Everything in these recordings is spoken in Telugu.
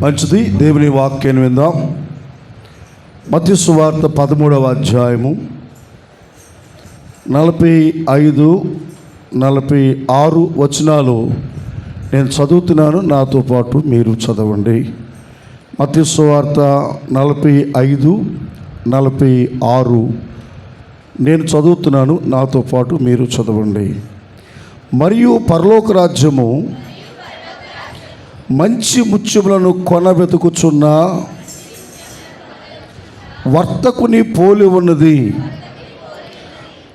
మంచిది, దేవుని వాక్యాన్ని విందాం. మత్తయి సువార్త 13వ అధ్యాయము 45, 46 వచనాలు నేను చదువుతున్నాను, నాతో పాటు మీరు చదవండి. మత్తయి సువార్త 45, 46 నేను చదువుతున్నాను, నాతో పాటు మీరు చదవండి. మరియు పరలోక రాజ్యము మంచి ముత్యములను కొనబెతుకుచున్న వర్తకుని పోలి ఉన్నది.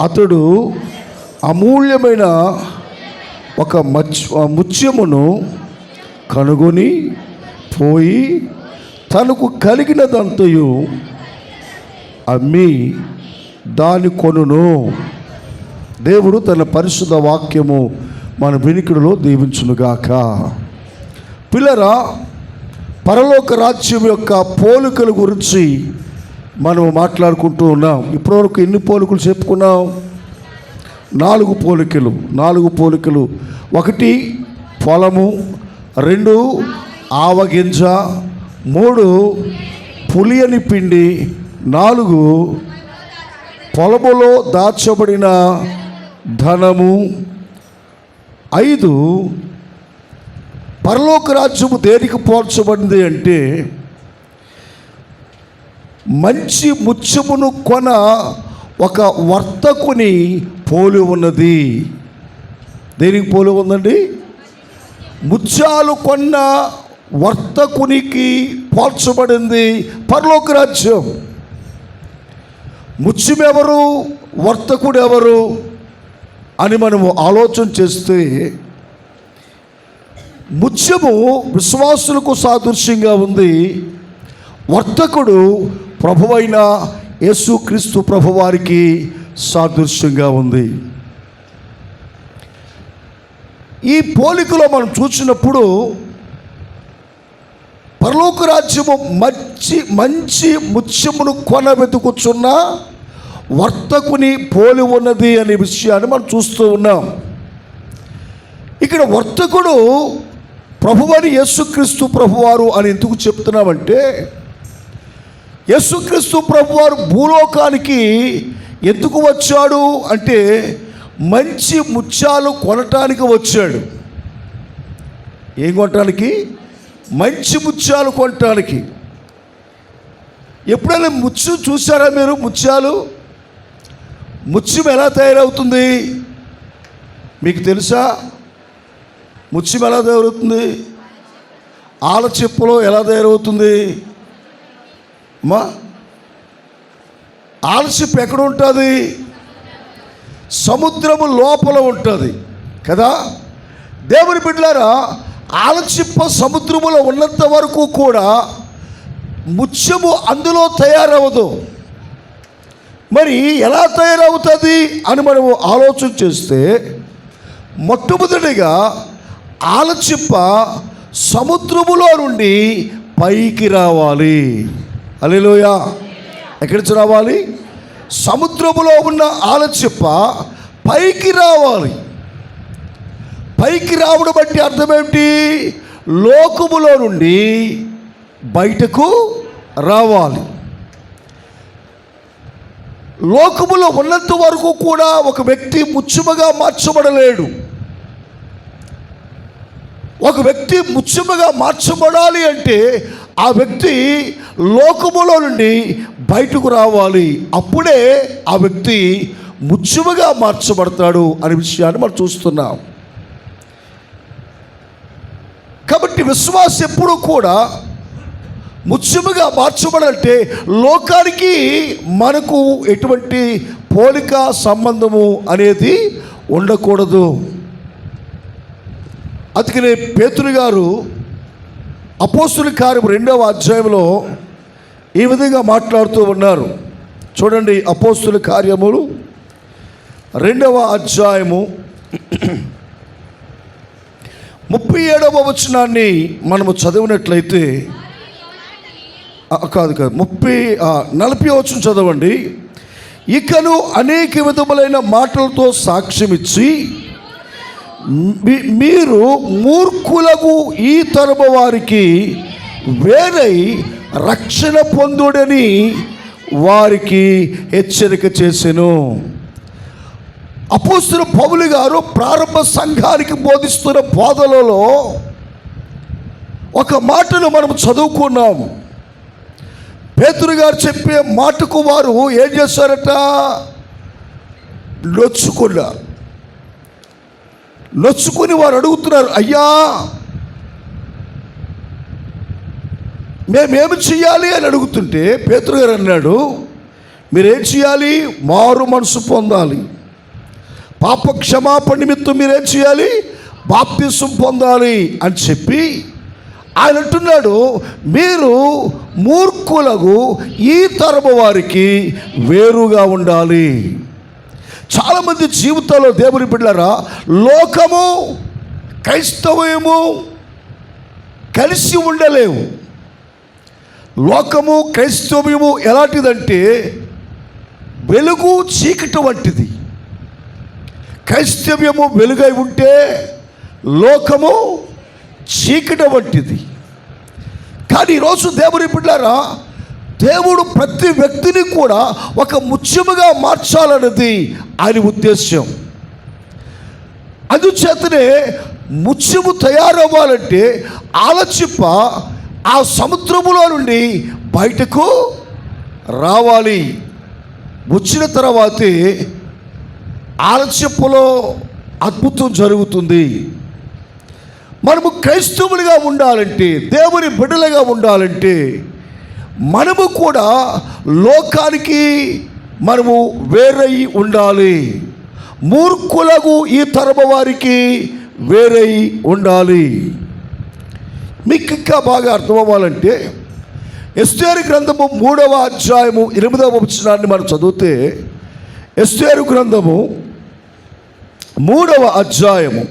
అతడు అమూల్యమైన ఒక ముత్యమును కనుగొని పోయి తనకు కలిగినదంతయు అమ్మి దాని కొనును. దేవుడు తన పరిశుద్ధ వాక్యము మన వినికిడిలో దీవించునుగాక. పిల్లరా, పరలోక రాజ్యం యొక్క పోలికల గురించి మనం మాట్లాడుకుంటూ ఉన్నాం. ఇప్పటివరకు ఎన్ని పోలికలు చెప్పుకున్నాం? 4 పోలికలు. 1 పొలము, 2 ఆవగింజ, 3 పులియని పిండి, 4 పొలములో దాచబడిన ధనము, 5 పరలోక రాజ్యము దేనికి పోల్చబడింది అంటే మంచి ముత్యమును కొన ఒక వర్తకుని పోలి ఉన్నది. దేనికి పోలి ఉందండి? ముత్యాలు కొన్న వర్తకునికి పోల్చబడింది పరలోక రాజ్యం. ముత్యం ఎవరు, వర్తకుడు ఎవరు అని మనము ఆలోచన చేస్తే, ముత్యము విశ్వాసులకు సాదృశ్యంగా ఉంది. వర్తకుడు ప్రభువైన యేసుక్రీస్తు ప్రభువారికి సాదృశ్యంగా ఉంది. ఈ పోలికలో మనం చూసినప్పుడు పరలోక రాజ్యము మంచి ముత్యమును కొనబెతుకుచున్న వర్తకుని పోలి ఉన్నది అనే విషయాన్ని మనం చూస్తూ ఉన్నాం. ఇక్కడ వర్తకుడు ప్రభువని యేసుక్రీస్తు ప్రభువారు అని ఎందుకు చెప్తున్నామంటే, యేసుక్రీస్తు ప్రభువారు భూలోకానికి ఎందుకు వచ్చాడు అంటే మంచి ముత్యాలు కొనటానికి వచ్చాడు. ఏం కొనటానికి? మంచి ముత్యాలు కొనటానికి. ఎప్పుడైనా ముత్యం చూసారా మీరు? ముత్యం ఎలా తయారవుతుంది మీకు తెలుసా? ముత్యం ఎలా తయారవుతుంది? ఆలచిప్పలో ఎలా తయారవుతుంది అమ్మా? ఆలచిప్ప ఎక్కడ ఉంటుంది? సముద్రము లోపల ఉంటుంది కదా. దేవుని బిడ్డలారా, ఆలచిప్ప సముద్రములో ఉన్నంత వరకు కూడా ముత్యము అందులో తయారవదు. మరి ఎలా తయారవుతుంది అని మనము ఆలోచన చేస్తే, మొట్టమొదటిగా ఆలచిప్ప సముద్రములో నుండి పైకి రావాలి. హల్లెలూయా! ఎక్కడి నుంచి రావాలి? సముద్రములో ఉన్న ఆలచిప్ప పైకి రావాలి. పైకి రావడం బట్టి అర్థం ఏమిటి? లోకములో నుండి బయటకు రావాలి. లోకములో ఉన్నంత వరకు కూడా ఒక వ్యక్తి ముత్యముగా మార్చబడలేడు. ఒక వ్యక్తి ముత్యముగా మార్చబడాలి అంటే ఆ వ్యక్తి లోకములో నుండి బయటకు రావాలి. అప్పుడే ఆ వ్యక్తి ముత్యముగా మార్చబడతాడు అనే విషయాన్ని మనం చూస్తున్నాం. కాబట్టి విశ్వాసం ఎప్పుడూ కూడా ముత్యముగా మార్చబడాలంటే లోకానికి మనకు ఎటువంటి పోలిక సంబంధము అనేది ఉండకూడదు. అందుకనే పేతురు గారు అపోస్తుల కార్యము 2వ అధ్యాయంలో ఈ విధంగా మాట్లాడుతూ ఉన్నారు. చూడండి, అపోస్తుల కార్యములు 2వ అధ్యాయము 37వ వచనాన్ని మనము చదివినట్లయితే, 40వ వచనం చదవండి. ఇకను అనేక విధములైన మాటలతో సాక్ష్యమిచ్చి మీరు మూర్ఖులకు ఈ తరము వారికి వేరై రక్షణ పొందుడని వారికి హెచ్చరిక చేసెను. అపోస్తలుడు పౌలు గారు ప్రారంభ సంఘానికి బోధిస్తున్న బోధలలో ఒక మాటను మనం చదువుకున్నాం. పేతురు గారు చెప్పే మాటకు వారు ఏం చేశారట? నొచ్చుకుని వారు అడుగుతున్నారు, అయ్యా మేమేమి చేయాలి అని అడుగుతుంటే పేతురు గారు అన్నాడు, మీరేం చేయాలి? మారు మనసు పొందాలి. పాప క్షమాపణ నిమిత్తం మీరేం చేయాలి? బాప్తిసం పొందాలి అని చెప్పి ఆయన అంటున్నాడు, మీరు మూర్ఖులకు ఈ తరము వారికి వేరుగా ఉండాలి. చాలామంది జీవితంలో దేవుని బిడ్డలారా, లోకము క్రైస్తవము కలిసి ఉండలేవు. లోకము క్రైస్తవ్యము ఎలాంటిదంటే వెలుగు చీకటి వంటిది. క్రైస్తవ్యము వెలుగై ఉంటే లోకము చీకటి వంటిది. కానీ ఈరోజు దేవుని బిడ్డలారా, దేవుడు ప్రతి వ్యక్తిని కూడా ఒక ముత్యముగా మార్చాలన్నది ఆయన ఉద్దేశం. అందుచేతనే ముత్యము తయారవ్వాలంటే ఆలచిప్ప ఆ సముద్రములో నుండి బయటకు రావాలి. వచ్చిన తర్వాతే ఆలచిప్పలో అద్భుతం జరుగుతుంది. మనము క్రైస్తవులుగా ఉండాలంటే, దేవుని బిడ్డలుగా ఉండాలంటే మనము కూడా లోకానికి మనము వేరై ఉండాలి. మూర్ఖులకు ఈ తరము వారికి వేరై ఉండాలి. మీకు ఇంకా బాగా అర్థం అవ్వాలంటే ఎస్తేరు గ్రంథము 3వ అధ్యాయము 8వ వచనాన్ని మనం చదివితే, ఎస్తేరు గ్రంథము 3వ అధ్యాయము,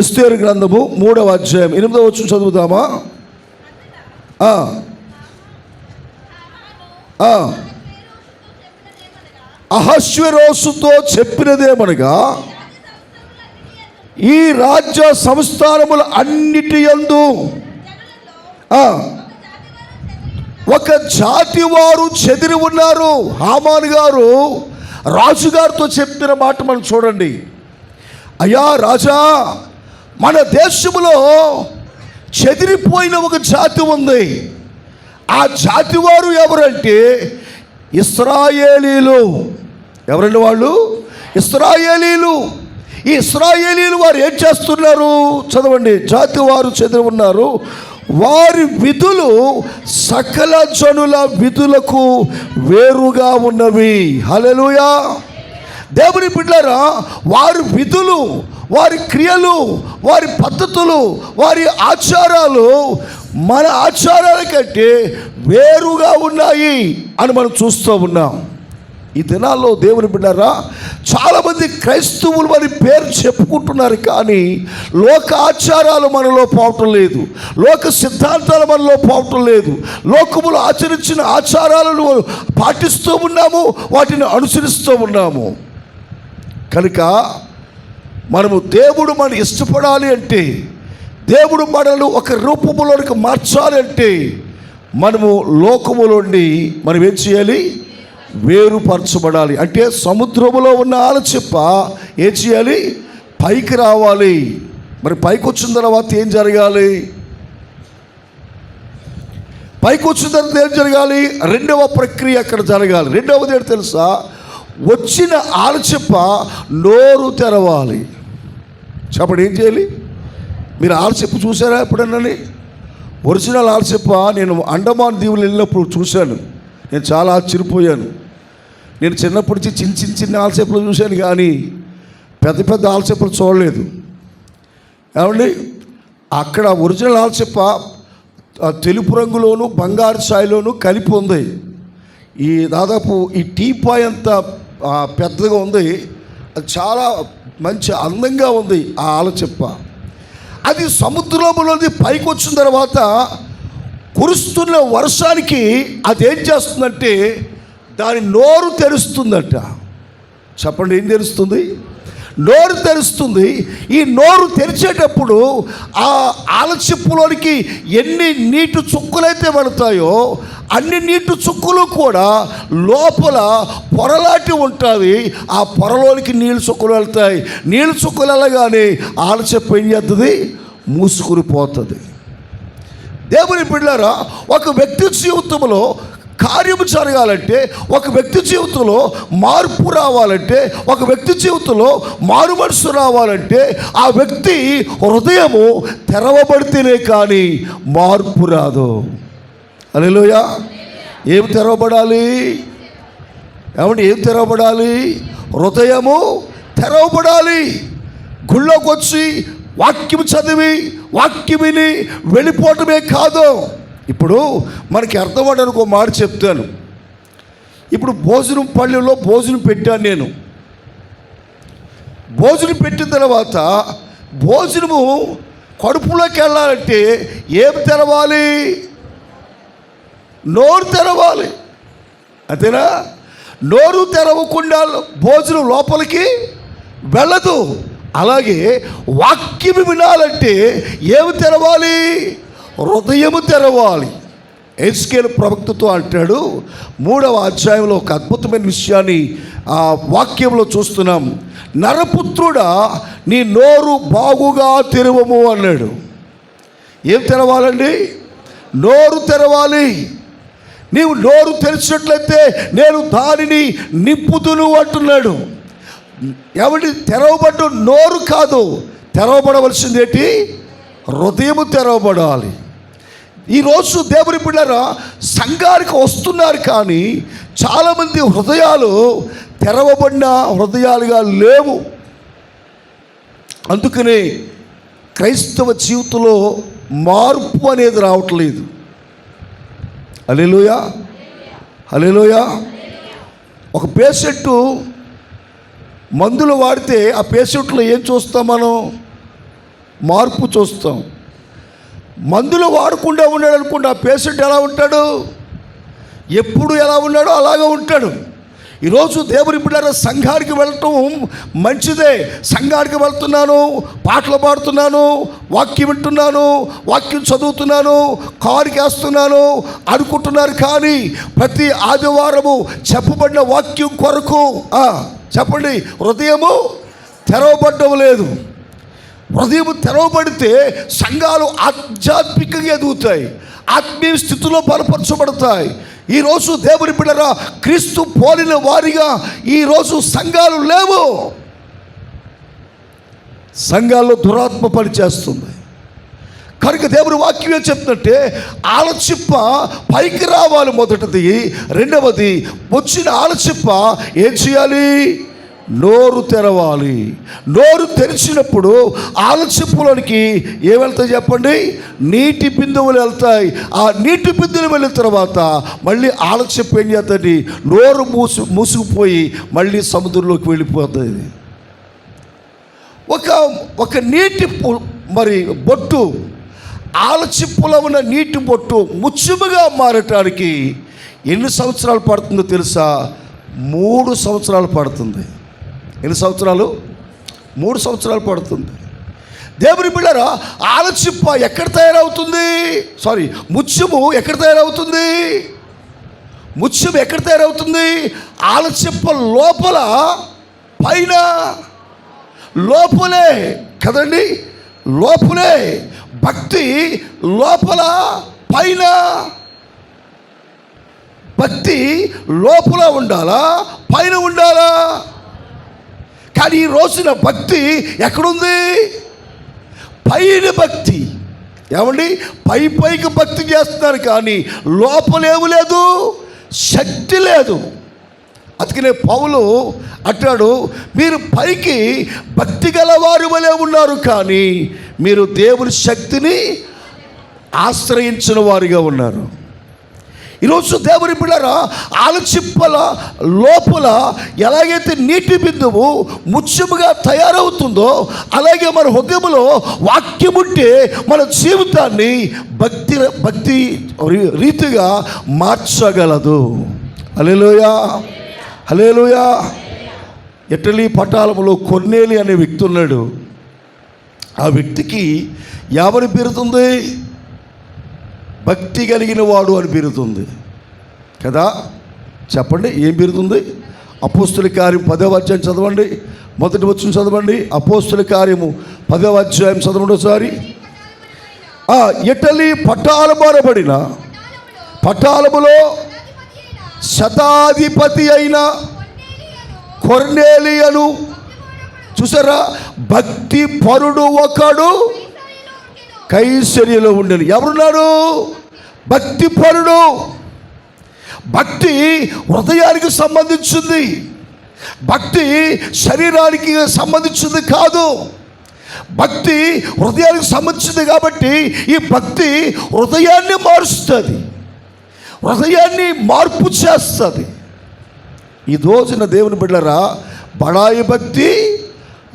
ఎస్తేరు గ్రంథము 3వ అధ్యాయం 8వ వచనం చదువుదామా? అహశ్వేరోషుతో చెప్పినదేమనగా, ఈ రాజ్య సంస్థానముల అన్నిటి యందు ఒక జాతి వారు చెదిరి ఉన్నారు. హామాను గారు రాజుగారితో చెప్పిన మాట మనం చూడండి. అయ్యా రాజా, మన దేశంలో చెదిరిపోయిన ఒక జాతి ఉంది. ఆ జాతి వారు ఎవరంటే ఇశ్రాయేలీలు. ఎవరండి వాళ్ళు? ఇశ్రాయేలీలు. ఈ ఇశ్రాయేలీలు వారు ఏం చేస్తున్నారు? చదవండి. జాతి వారు చెదిరి ఉన్నారు. వారి విధులు సకల జనుల విధులకు వేరుగా ఉన్నవి. హల్లెలూయా. దేవుని బిడ్డలారా, వారి విధులు, వారి క్రియలు, వారి పద్ధతులు, వారి ఆచారాలు మన ఆచారాల కంటే వేరుగా ఉన్నాయి అని మనం చూస్తూ ఉన్నాం. ఈ దినాల్లో దేవుని బిడ్డలారా, చాలామంది క్రైస్తవులు అని పేరు చెప్పుకుంటున్నారు, కానీ లోక ఆచారాలు మనలో పోవటం లేదు, లోక సిద్ధాంతాలు మనలో పోవటం లేదు. లోకములు ఆచరించిన ఆచారాలను పాటిస్తూ ఉన్నాము, వాటిని అనుసరిస్తూ ఉన్నాము. కనుక మనము దేవుడు మనం ఇష్టపడాలి అంటే, దేవుడు మనల్ని ఒక రూపములోనికి మార్చాలి అంటే, మనము లోకములోండి మనం ఏం చేయాలి? వేరుపరచబడాలి. అంటే సముద్రములో ఉన్న ఆలచిప్ప ఏం చేయాలి? పైకి రావాలి. మరి పైకి వచ్చిన తర్వాత ఏం జరగాలి? పైకి వచ్చిన తర్వాత ఏం జరగాలి? రెండవ ప్రక్రియ అక్కడ జరగాలి. రెండవది ఏంటి తెలుసా? వచ్చిన ఆలచిప్ప నోరు తెరవాలి. చెప్పండి, ఏం చేయాలి? మీరు ఆలచిప్ప చూసారా ఎప్పుడన్నా? ఒరిజినల్ ఆలచిప్ప నేను అండమాన్ దీవులు వెళ్ళినప్పుడు చూశాను. నేను చాలా ఆశ్చర్యపోయాను. నేను చిన్నప్పటి నుంచి చిన్న ఆలచిప్పలు చూశాను, కానీ పెద్ద పెద్ద ఆలచిప్పలు చూడలేదు. ఏమండి, అక్కడ ఒరిజినల్ ఆలచిప్ప తెలుపు రంగులోను బంగారు ఛాయలోను కలిపి ఉంది. ఈ దాదాపు ఈ టీపాయ్ అంత పెద్దగా ఉంది. అది చాలా మంచి అందంగా ఉంది ఆ ఆలచిప్ప. అది సముద్రంలోది పైకి వచ్చిన తర్వాత కురుస్తున్న వర్షానికి అది ఏం చేస్తుందంటే దాని నోరు తెరుస్తుందట. చెప్పండి, ఏం తెరుస్తుంది? నోరు తెరుస్తుంది. ఈ నోరు తెరిచేటప్పుడు ఆ ఆలచిప్పులోనికి ఎన్ని నీటి చుక్కలైతే వెళతాయో అన్ని నీటి చుక్కలు కూడా లోపల పొరలాంటి ఉంటుంది. ఆ పొరలోనికి నీళ్ళు చుక్కలు వెళ్తాయి. నీళ్ళు చుక్కలు వెళ్ళగానే ఆలచిప్ప ఏం చేస్తుంది? మూసుకుని పోతుంది. దేవుని బిడ్డలారా, ఒక వ్యక్తి జీవితంలో కార్యము జరగాలంటే, ఒక వ్యక్తి జీవితంలో మార్పు రావాలంటే, ఒక వ్యక్తి జీవితంలో మారు మనసు రావాలంటే ఆ వ్యక్తి హృదయము తెరవబడితేనే కానీ మార్పు రాదు. హల్లెలూయా. ఏం తెరవబడాలి? ఏమంటే ఏం తెరవబడాలి? హృదయము తెరవబడాలి. గుళ్ళోకి వచ్చి వాక్యం చదివి వాక్యం విని వెళ్ళిపోవటమే కాదు. ఇప్పుడు మనకి అర్థమవడానికి ఒక మాట చెప్తాను. ఇప్పుడు భోజనం పళ్ళెంలో భోజనం పెట్టాను నేను. భోజనం పెట్టిన తర్వాత భోజనము కడుపులోకి వెళ్ళాలంటే ఏం తెరవాలి? నోరు తెరవాలి. అంతేనా? నోరు తెరవకుండా భోజనం లోపలికి వెళ్ళదు. అలాగే వాక్యం వినాలంటే ఏమి తెరవాలి? హృదయము తెరవాలి. ఎస్కేల్ ప్రవక్తతో అంటాడు, 3వ అధ్యాయంలో ఒక అద్భుతమైన విషయాన్ని ఆ వాక్యంలో చూస్తున్నాం. నరపుత్రుడా, నీ నోరు బాగుగా తెరవము అన్నాడు. ఏం తెరవాలండి? నోరు తెరవాలి. నీవు నోరు తెరిచినట్లయితే నేను దానిని నింపుదును అంటున్నాడు. ఎవరి తెరవబడ్డ నోరు కాదు, తెరవబడవలసింది ఏంటి? హృదయము తెరవబడాలి. ఈరోజు దేవుని బిడ్డలారా, సంఘానికి వస్తున్నారు కానీ చాలామంది హృదయాలు తెరవబడిన హృదయాలుగా లేవు. అందుకనే క్రైస్తవ జీవితంలో మార్పు అనేది రావట్లేదు. హల్లెలూయా, హల్లెలూయా. ఒక పేషెంటు మందులు వాడితే ఆ పేషెంట్లో ఏం చూస్తాం మనం? మార్పు చూస్తాం. మందులు వాడకుండా ఉన్నాడు అనుకోండి, ఆ పేషెంట్ ఎలా ఉంటాడు? ఎప్పుడు ఎలా ఉన్నాడో అలాగే ఉంటాడు. ఈరోజు దేవుని బిడ్డలారా, సంఘానికి వెళ్ళటం మంచిదే. సంఘానికి వెళ్తున్నాను, పాటలు పాడుతున్నాను, వాక్యం వింటున్నాను, వాక్యం చదువుతున్నాను, కారుకి వేస్తున్నాను అనుకుంటున్నారు. కానీ ప్రతి ఆదివారము చెప్పబడిన వాక్యం కొరకు చెప్పండి, హృదయము తెరవబడ్డం లేదు. హృదయము తెరవబడితే సంఘాలు ఆధ్యాత్మికంగా ఎదుగుతాయి, ఆత్మీయ స్థితిలో బలపరచబడతాయి. ఈరోజు దేవుని బిడ్డలారా, క్రీస్తు పోలిన వారిగా ఈరోజు సంఘాలు లేవు. సంఘాల్లో దురాత్మ పనిచేస్తుంది. కనుక దేవుని వాక్యం ఏం చెప్తుంటే, ఆలచిప్ప పైకి రావాలి మొదటిది. రెండవది, వచ్చిన ఆలచిప్ప ఏం చేయాలి? నోరు తెరవాలి. నోరు తెరిచినప్పుడు ఆలచిప్పలోనికి ఏం వెళ్తాయి చెప్పండి? నీటి బిందువులు వెళ్తాయి. ఆ నీటి బిందువులు వెళ్ళిన తర్వాత మళ్ళీ ఆలచిప్ప ఏం చేస్తుంది? నోరు మూసుకుపోయి మళ్ళీ సముద్రంలోకి వెళ్ళిపోతుంది. ఒక నీటి మరి బొట్టు, ఆలచిప్పలో ఉన్న నీటి బొట్టు ముత్యముగా మారటానికి ఎన్ని సంవత్సరాలు పడుతుందో తెలుసా? 3 సంవత్సరాలు పడుతుంది. ఎన్ని సంవత్సరాలు? 3 సంవత్సరాలు పడుతుంది. దేవుని బిడ్డలారా, ఆలచిప్ప ఎక్కడ తయారవుతుంది? ముత్యము ఎక్కడ తయారవుతుంది? ముత్యం ఎక్కడ తయారవుతుంది? ఆలచిప్ప లోపల, పైన, లోపలే కదండి, లోపలే. భక్తి లోపల, పైన. భక్తి లోపల ఉండాలా, పైన ఉండాలా? కానీ ఈ రోజున భక్తి ఎక్కడుంది? పైన భక్తి. ఏమండి, పైకి భక్తి చేస్తున్నారు కానీ లోపలేము లేదు, శక్తి లేదు. అందుకనే పౌలు అంటాడు, మీరు పైకి భక్తి గలవారు వలె ఉన్నారు కానీ మీరు దేవుని శక్తిని ఆశ్రయించిన వారిగా ఉన్నారు. ఈరోజు దేవుని బిడ్డలారా, ఆలచిప్పల లోపల ఎలాగైతే నీటి బిందువు ముత్యముగా తయారవుతుందో అలాగే మన హృదయంలో వాక్యం ఉంటే మన జీవితాన్ని భక్తి రీతిగా మార్చగలదు. హల్లెలూయా, హల్లెలూయా. ఇటలీ పటాలంలో కొర్నేలి అనే వ్యక్తి ఉన్నాడు. ఆ వ్యక్తికి ఎవరి పేరుతుంది? భక్తి కలిగిన వాడు అని పేరుతుంది కదా. చెప్పండి, ఏం పేరుతుంది? అపోస్తుల కార్యం 10వ అధ్యాయం చదవండి, మొదటి వచనం చదవండి. అపోస్తుల కార్యము 10వ అధ్యాయం చదవండి ఒకసారి. ఇటలీ పటాలమనబడిన పటాలములో శతాధిపతి అయిన కొర్నేలియను, చూసారా, భక్తి పరుడు ఒకడు కైసరియలో ఉండేది. ఎవరున్నాడు? భక్తి పరుడు. భక్తి హృదయానికి సంబంధించింది, భక్తి శరీరానికి సంబంధించింది కాదు. భక్తి హృదయానికి సంబంధించింది కాబట్టి ఈ భక్తి హృదయాన్ని మారుస్తుంది, హృదయాన్ని మార్పు చేస్తుంది. ఈ రోజున దేవుని బిడ్డలారా, బడాయి భక్తి,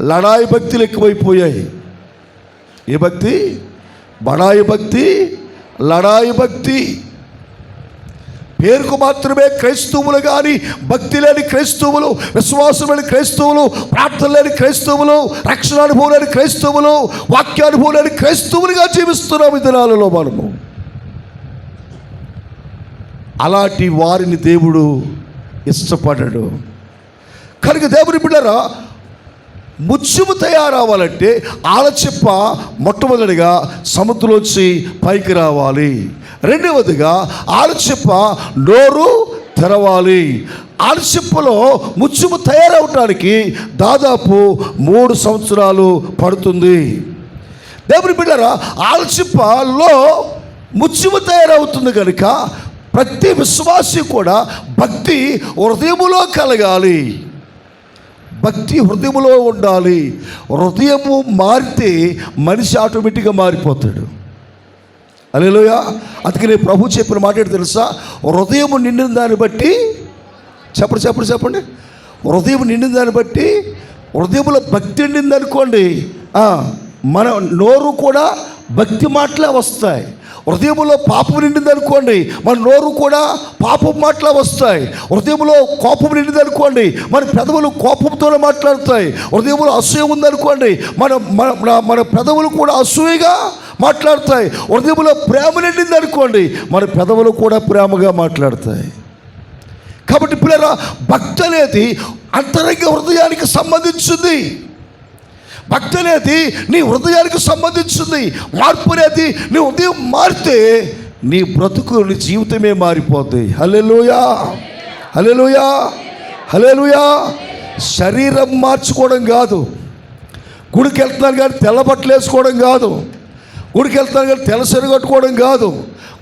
లడాయి భక్తులు ఎక్కువైపోయాయి. ఏ భక్తి? బడాయి భక్తి, లడాయి భక్తి. పేరుకు మాత్రమే క్రైస్తవులు కానీ భక్తి లేని క్రైస్తవులు, విశ్వాసం లేని క్రైస్తవులు, ప్రార్థన లేని క్రైస్తవులు, రక్షణానుభవం లేని క్రైస్తవులు, వాక్యానుభవం లేని క్రైస్తవులుగా జీవిస్తున్నాం ఈ దినాలలో మనము. అలాంటి వారిని దేవుడు ఇష్టపడ్డాడు. కనుక దేవుని బిడ్డలారా, ముత్యము తయారవ్వాలంటే ఆలచిప్ప మొట్టమొదటిగా సముద్రంలోంచి పైకి రావాలి. రెండవదిగా ఆలచిప్ప నోరు తెరవాలి. ఆలచిప్పలో ముత్యము తయారవటానికి దాదాపు 3 సంవత్సరాలు పడుతుంది. దేవుని బిడ్డలారా, ఆలచిప్పలో ముత్యము తయారవుతుంది కనుక ప్రతి విశ్వాసి కూడా భక్తి హృదయములో కలగాలి, భక్తి హృదయములో ఉండాలి. హృదయము మారితే మనిషి ఆటోమేటిక్గా మారిపోతాడు. హల్లెలూయా. అందుకని ప్రభు చెప్పిన మాట ఏంటో తెలుసా? హృదయము నిండిన దాన్ని బట్టి, చెప్పండి, హృదయం నిండిన దాన్ని బట్టి, హృదయంలో భక్తి నిండింది అనుకోండి, మన నోరు కూడా భక్తి మాటలే వస్తాయి. హృదయంలో పాపం నిండింది అనుకోండి, మన నోరు కూడా పాపం మాటలు వస్తాయి. హృదయంలో కోపం నిండింది అనుకోండి, మన పెదవులు కోపంతోనే మాట్లాడతాయి. హృదయంలో అసూయ ఉందనుకోండి, మన పెదవులు కూడా అసూయగా మాట్లాడతాయి. హృదయంలో ప్రేమ నిండింది అనుకోండి, మన పెదవులు కూడా ప్రేమగా మాట్లాడతాయి. కాబట్టి పిల్లరా, భక్తి అనేది అంతరంగ హృదయానికి సంబంధించింది. భక్తి అనేది నీ హృదయానికి సంబంధించింది. మార్పు అనేది నీ హృదయం మారితే నీ బ్రతుకు, నీ జీవితమే మారిపోతుంది. హల్లెలూయా, హల్లెలూయా, హల్లెలూయా. శరీరం మార్చుకోవడం కాదు, గుడికి వెళ్తున్నాను కానీ తెల్ల బట్టలు వేసుకోవడం కాదు, గుడికి వెళ్తున్నాను కానీ తెల్ల సరి కట్టుకోవడం కాదు,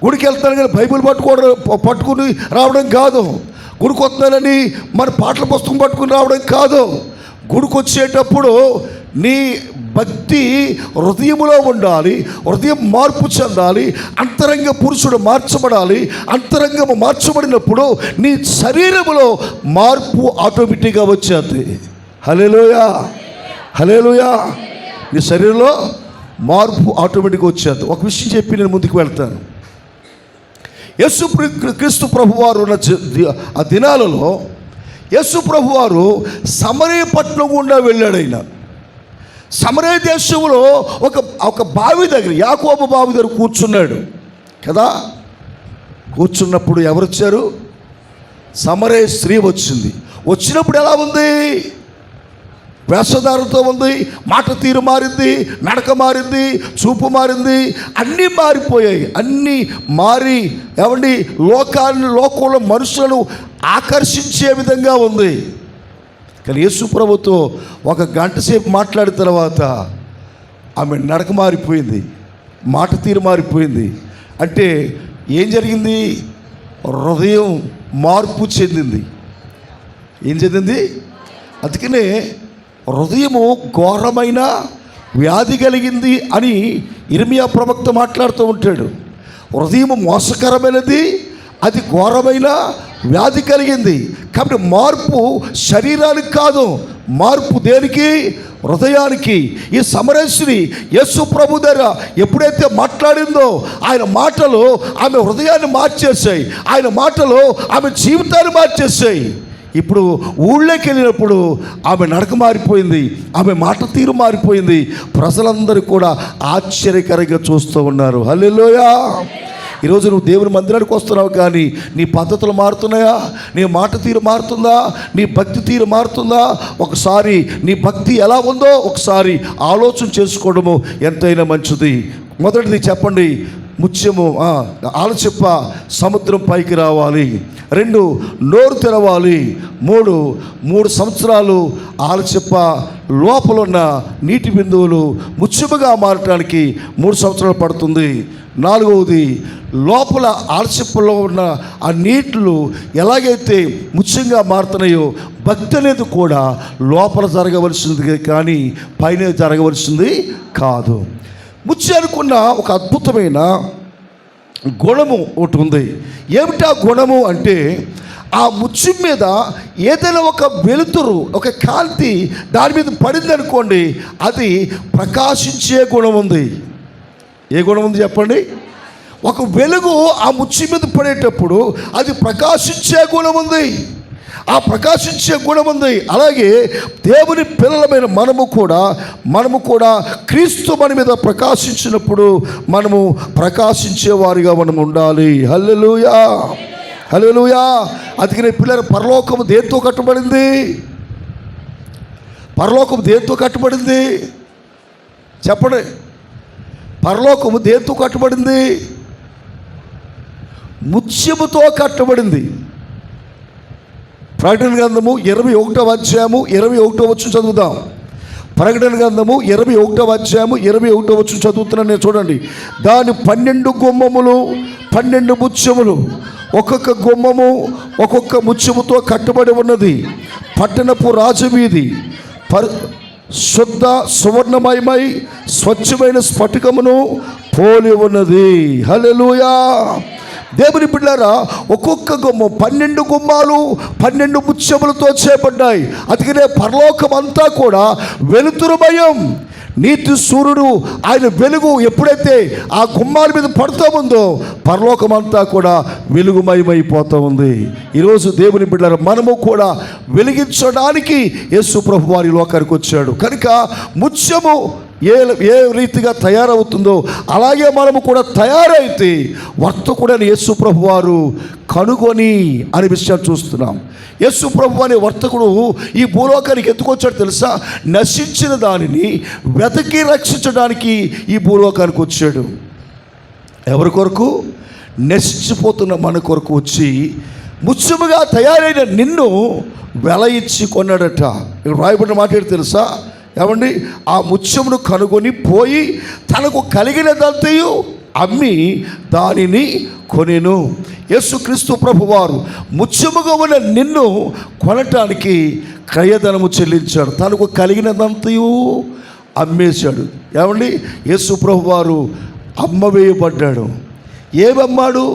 గుడికి వెళ్తున్నాను కానీ బైబిల్ పట్టుకుని రావడం కాదు, గుడికి వస్తున్నానని మన పాటల పుస్తకం పట్టుకుని రావడం కాదు. గుడికి వచ్చేటప్పుడు నీ భక్తి హృదయములో ఉండాలి, హృదయం మార్పు చెందాలి, అంతరంగ పురుషుడు మార్చబడాలి. అంతరంగము మార్చబడినప్పుడు నీ శరీరములో మార్పు ఆటోమేటిక్గా వచ్చేది. హల్లెలూయా, హల్లెలూయా. నీ శరీరంలో మార్పు ఆటోమేటిక్గా వచ్చేది. ఒక విషయం చెప్పి నేను ముందుకు వెళ్తాను. యేసు క్రీస్తు ప్రభువారు ఉన్న ఆ దినాలలో యేసు ప్రభువారు సమరయ పట్టణం గుండా వెళ్ళాడు. ఆయన సమరయ దేశంలో ఒక బావి దగ్గర, యాకోబు బావి దగ్గర కూర్చున్నాడు కదా. కూర్చున్నప్పుడు ఎవరు వచ్చారు? సమరయ స్త్రీ వచ్చింది. వచ్చినప్పుడు ఎలా ఉంది? వేషధారంతో ఉంది, మాట తీరు మారింది, నడక మారింది, చూపు మారింది, అన్నీ మారిపోయాయి. అన్నీ మారి ఏమండి లోకంలో మనుషులను ఆకర్షించే విధంగా ఉంది. కానీ యేసు ప్రభుతో 1 గంట సేపు మాట్లాడిన తర్వాత ఆమె నడక మారిపోయింది, మాట తీరు మారిపోయింది. అంటే ఏం జరిగింది? హృదయం మార్పు చెందింది. ఏం చెందింది? అందుకనే హృదయము ఘోరమైన వ్యాధి కలిగింది అని ఇర్మియా ప్రవక్త మాట్లాడుతూ ఉంటాడు. హృదయము మోసకరమైనది, అది ఘోరమైన వ్యాధి కలిగింది. కాబట్టి మార్పు శరీరానికి కాదు, మార్పు దేనికి? హృదయానికి. ఈ సమరస్త్రీ యేసు ప్రభు దగ్గర ఎప్పుడైతే మాట్లాడిందో ఆయన మాటలు ఆమె హృదయాన్ని మార్చేసాయి, ఆయన మాటలు ఆమె జీవితాన్ని మార్చేసాయి. ఇప్పుడు ఊళ్ళోకి వెళ్ళినప్పుడు ఆమె నడక మారిపోయింది, ఆమె మాట తీరు మారిపోయింది. ప్రజలందరూ కూడా ఆశ్చర్యకరంగా చూస్తూ ఉన్నారు. హల్లెలూయా. ఈరోజు నువ్వు దేవుని మందిరానికి వస్తున్నావు, కానీ నీ పద్ధతులు మారుతున్నాయా? నీ మాట తీరు మారుతుందా? నీ భక్తి తీరు మారుతుందా? ఒకసారి నీ భక్తి ఎలా ఉందో ఒకసారి ఆలోచన చేసుకోవడము ఎంతైనా మంచిది. మొదటిది చెప్పండి, ముత్యము ఆలచిప్ప సముద్రం పైకి రావాలి. 2, నోరు తెరవాలి. 3 సంవత్సరాలు ఆలచిప్ప లోపల ఉన్న నీటి బిందువులు ముత్యముగా మారటానికి 3 సంవత్సరాలు పడుతుంది. 4వది, లోపల ఆలచిప్పలో ఉన్న ఆ నీళ్లు ఎలాగైతే ముత్యంగా మారుతున్నాయో భక్తి అనేది కూడా లోపల జరగవలసింది కానీ పైన జరగవలసింది కాదు. ముత్యానికున్న ఒక అద్భుతమైన గుణము ఒకటి ఉంది. ఏమిటా గుణము అంటే, ఆ ముత్యం మీద ఏదైనా ఒక వెలుతురు, ఒక కాంతి దాని మీద పడింది అనుకోండి, అది ప్రకాశించే గుణం ఉంది. ఏ గుణం ఉంది చెప్పండి? ఒక వెలుగు ఆ ముత్యం మీద పడేటప్పుడు అది ప్రకాశించే గుణం ఉంది. ఆ ప్రకాశించే గుణం ఉంది. అలాగే దేవుని పిల్లలమైన మనము కూడా క్రీస్తు మన మీద ప్రకాశించినప్పుడు మనము ప్రకాశించేవారిగా మనం ఉండాలి. హల్లెలూయా, హల్లెలూయా. అందుకనే పిల్లల పరలోకము దేంతో కట్టబడింది? పరలోకము దేంతో కట్టబడింది చెప్పండి? పరలోకము దేంతో కట్టబడింది? ముత్యముతో కట్టబడింది. ప్రకటన గ్రంథము 21వ అధ్యాయము 21వ వచనం చదువుదాం. ప్రకటన గ్రంథము 21వ అధ్యాయము 21వ వచనం చదువుతున్నాను నేను, చూడండి. దాని 12 గుమ్మములు 12 ముత్యములు, ఒక్కొక్క గుమ్మము ఒక్కొక్క ముత్యముతో కట్టబడి ఉన్నది. పట్టణపు రాజవీధి శుద్ధ సువర్ణమయమై స్వచ్ఛమైన స్ఫటికమును పోలి ఉన్నది. హల్లెలూయా. దేవుని బిడ్డలారా, ఒక్కొక్క గుమ్మం 12 గుమ్మాలు 12 ముత్యములతో చేపడ్డాయి. అందుకనే పరలోకం అంతా కూడా వెలుతురుమయం. నీతి సూర్యుడు ఆయన వెలుగు ఎప్పుడైతే ఆ గుమ్మాల మీద పడుతూ ఉందో పరలోకం అంతా కూడా వెలుగుమయమైపోతూ ఉంది. ఈరోజు దేవుని బిడ్డలారా, మనము కూడా వెలిగించడానికి యేసు ప్రభు వారి లోకానికి వచ్చాడు. కనుక ముత్యము ఏ రీతిగా తయారవుతుందో అలాగే మనము కూడా తయారైతే వర్తకుడని యేసు ప్రభు వారు కనుగొని అనే విషయాన్ని చూస్తున్నాం. యేసు ప్రభు అనే వర్తకుడు ఈ భూలోకానికి ఎందుకు వచ్చాడు తెలుసా? నశించిన దానిని వెతకి రక్షించడానికి ఈ భూలోకానికి వచ్చాడు. ఎవరి కొరకు? నశించిపోతున్న మన కొరకు వచ్చి ముత్యముగా తయారైన నిన్ను వెల ఇచ్చి కొన్నాడట. ఇక్కడ రాయబడిన మాట ఏంటి తెలుసా? ఏమండి, ఆ ముత్యమును కనుగొని పోయి తనకు కలిగినదంతయు అమ్మి దానిని కొనెను. యేసుక్రీస్తు ప్రభువారు ముత్యముగా ఉన్న నిన్ను కొనటానికి క్రయధనము చెల్లించాడు. తనకు కలిగినదంతయు అమ్మేశాడు. ఏమండి, యేసు ప్రభువారు అమ్మవేయబడ్డాడు. ఏమమ్మాడు?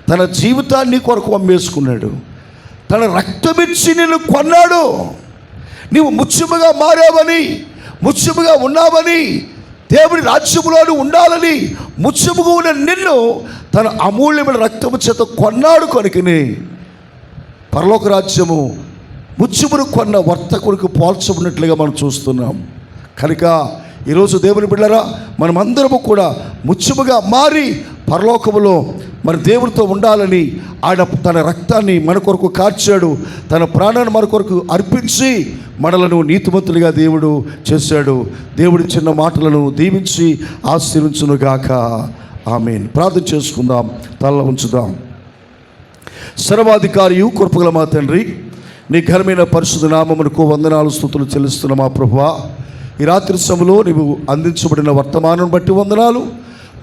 తన జీవితాన్ని కొరకు అమ్మేసుకున్నాడు. తన రక్తమిచ్చి నిన్ను కొన్నాడు. నీవు ముత్యముగా మారావని, ముత్యముగా ఉన్నావని, దేవుని రాజ్యములో ఉండాలని ముత్యముగా ఉన్న నిన్ను తన అమూల్యమైన రక్తము చేత కొన్నాడు. కనుకనే పరలోక రాజ్యము ముత్యమును కొన్న వర్తకుడికి పోల్చబడినట్లుగా మనం చూస్తున్నాం. కనుక ఈరోజు దేవుని బిడ్డలారా, మనమందరము కూడా ముత్యముగా మారి పరలోకములో మన దేవుడితో ఉండాలని ఆయన తన రక్తాన్ని మన కొరకు కార్చాడు. తన ప్రాణాన్ని మన కొరకు అర్పించి మనలను నీతిమంతులుగా దేవుడు చేశాడు. దేవుడి చిన్న మాటలను దీవించి ఆశీర్వించునుగాక. ఆమేన్. ప్రార్థన చేసుకుందాం, తల ఉంచుదాం. సర్వాధికారియు కృపగల మా తండ్రి, నీ ఘనమైన పరిశుద్ధ నామమునకు వందనాలు స్తుతులు చెల్లిస్తున్న మా ప్రభువా, ఈ రాత్రి సమయంలో నీవు అందించబడిన వర్తమానం బట్టి వందనాలు.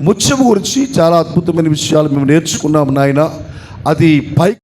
ముత్యము గురించి చాలా అద్భుతమైన విషయాలు మేము నేర్చుకున్నాము నాయన. అది పై